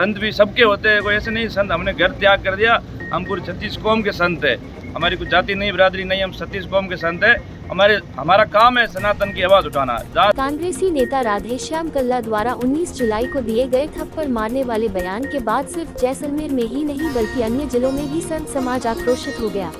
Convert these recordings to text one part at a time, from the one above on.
संत भी सबके होते हैं, कोई ऐसे नहीं संत हमने घर त्याग कर दिया। हम पूरे 36 कौम के संत है, हमारी कोई जाति नहीं, बिरादरी नहीं, हम 36 कौम के संत है। हमारा काम है सनातन की आवाज उठाना। कांग्रेसी नेता राधेश्याम कल्ला द्वारा 19 जुलाई को दिए गए थप्पड़ मारने वाले बयान के बाद सिर्फ जैसलमेर में ही नहीं बल्कि अन्य जिलों में भी संत समाज आक्रोशित हो गया।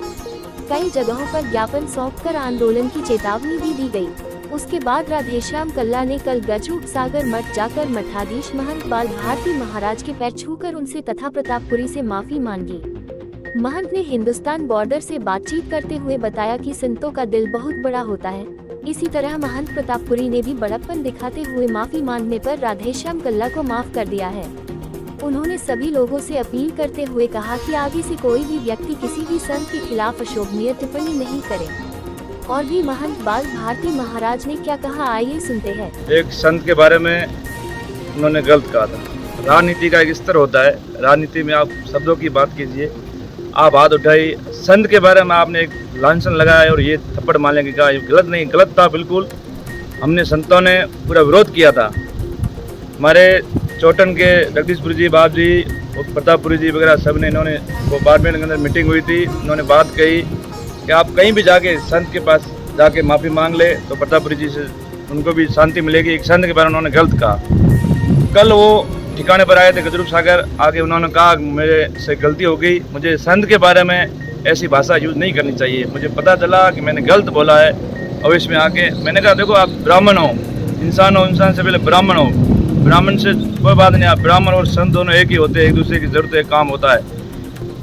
कई जगहों पर ज्ञापन सौंपकर आंदोलन की चेतावनी भी दी गई। उसके बाद राधेश्याम कल्ला ने कल गजरूप सागर मठ जाकर मठाधीश महंत बाल भारती महाराज के पैर छूकर उनसे तथा प्रतापपुरी से माफी मांगी। महंत ने हिंदुस्तान बॉर्डर से बातचीत करते हुए बताया कि संतों का दिल बहुत बड़ा होता है। इसी तरह महंत प्रतापपुरी ने भी बड़प्पन दिखाते हुए माफी मांगने पर राधेश्याम कल्ला को माफ कर दिया है। उन्होंने सभी लोगों से अपील करते हुए कहा कि आगे से कोई भी व्यक्ति किसी भी संत के खिलाफ अशोभनीय टिप्पणी नहीं करे। और भी महंत बाल भारती महाराज ने क्या कहा, आइए सुनते हैं। एक संत के बारे में उन्होंने गलत कहा था। राजनीति का एक स्तर होता है, राजनीति में आप शब्दों की बात कीजिए। आप हाथ उठाई, संत के बारे में आपने एक लांछन लगाया और ये थप्पड़ मारने की कहा, ये गलत नहीं, गलत था बिल्कुल। हमने संतों ने पूरा विरोध किया था। हमारे चौटन के जगदीशपुरी जी, बाप जी और प्रतापपुरी जी वगैरह सब ने, इन्होंने वो बाड़मेर के अंदर मीटिंग हुई थी, उन्होंने बात कही कि आप कहीं भी जाके संत के पास जाके माफ़ी मांग ले तो प्रतापपुरी जी से उनको भी शांति मिलेगी। एक संत के बारे में उन्होंने गलत कहा। कल वो ठिकाने पर आए थे गजरूप सागर, आगे उन्होंने कहा मेरे से गलती हो गई, मुझे संत के बारे में ऐसी भाषा यूज़ नहीं करनी चाहिए। मुझे पता चला कि मैंने गलत बोला है और इसमें आके मैंने कहा देखो आप ब्राह्मण हो, इंसान से पहले ब्राह्मण हो, ब्राह्मण से कोई बात नहीं, आप ब्राह्मण और संत दोनों एक ही होते हैं, एक दूसरे की जरूरत है, काम होता है।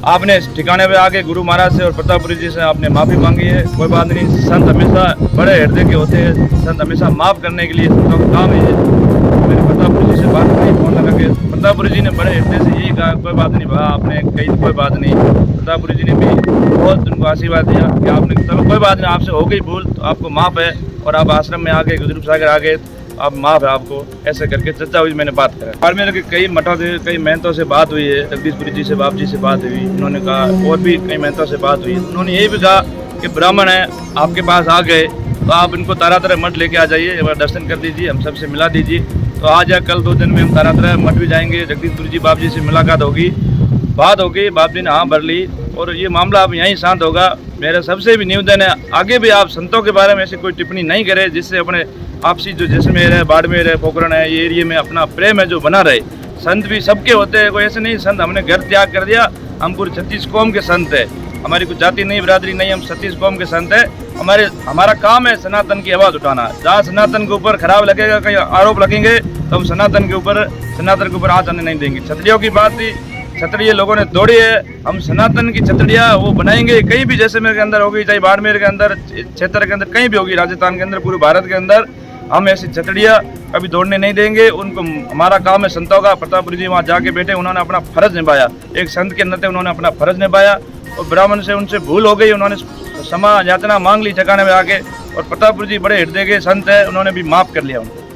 आपने ठिकाने पे आके गुरु महाराज से और प्रतापपुरी जी से आपने माफ़ी मांगी है, कोई बात नहीं। संत हमेशा बड़े हृदय के होते हैं, संत हमेशा माफ़ करने के लिए संतों का काम है। मैंने प्रतापपुरी जी से बात करी फोन लगा के, प्रतापपुरी जी ने बड़े हृदय से यही कहा कोई बात नहीं भा, आपने कही कोई बात नहीं। प्रतापपुरी जी ने भी बहुत उनको आशीर्वाद दिया कि आपने चलो कोई बात नहीं, आपसे हो गई भूल तो आपको माफ़ है और आप आश्रम में आगे गजरूप सागर आ गए, आप माफ़ है आपको, ऐसे करके चर्चा हुई, मैंने बात करा। बाड़मेर के कई मठों से, कई महंतों से बात हुई है, जगदीशपुरी जी से, बाप जी से बात हुई, उन्होंने कहा, और भी कई महंतों से बात हुई है। उन्होंने यही भी कहा कि ब्राह्मण है, आपके पास आ गए तो आप इनको तारातरा मठ लेके आ जाइए, एक बार दर्शन कर दीजिए, हम सबसे मिला दीजिए। तो आज या कल 2 दिन में हम तारातरा मठ भी जाएंगे, जगदीशपुरी जी बाप जी से मुलाकात होगी, बात होगी, बाप जी ने हाँ भर ली और ये मामला अब यहीं शांत होगा। मेरा सबसे भी निवेदन है, आगे भी आप संतों के बारे में ऐसी कोई टिप्पणी नहीं करें जिससे अपने आपसी जो जैसलमेर है, बाड़मेर है, पोखरण है, ये एरिया में अपना प्रेम है जो बना रहे। संत भी सबके होते हैं, कोई ऐसे नहीं संत हमने घर त्याग कर दिया। हम पूरे 36 कौम के संत है, हमारी कोई जाति नहीं, बिरादरी नहीं, हम 36 कौम के संत है। हमारा काम है सनातन की आवाज़ उठाना। जहाँ सनातन के ऊपर खराब लगेगा, कहीं आरोप लगेंगे तो हम सनातन के ऊपर हाथ आने नहीं देंगे। छतड़ियों की बात थी, छतड़ियाँ लोगों ने तोड़ी है, हम सनातन की छतड़ियाँ वो बनाएंगे। कहीं भी जैसलमेर के अंदर होगी, चाहे बाड़मेर के अंदर, क्षेत्र के अंदर, कहीं भी होगी, राजस्थान के अंदर, पूरे भारत के अंदर, हम ऐसी छतड़ियाँ कभी तोड़ने नहीं देंगे। उनको हमारा काम है संतों का। प्रतापपुरी जी वहाँ जाके बैठे, उन्होंने अपना फर्ज निभाया, एक संत के नाते उन्होंने अपना फर्ज निभाया और ब्राह्मण से उनसे भूल हो गई, उन्होंने क्षमा याचना मांग ली ठिकाने में आके। और प्रतापपुरी जी बड़े हृदय के संत है, उन्होंने भी माफ़ कर लिया उनको।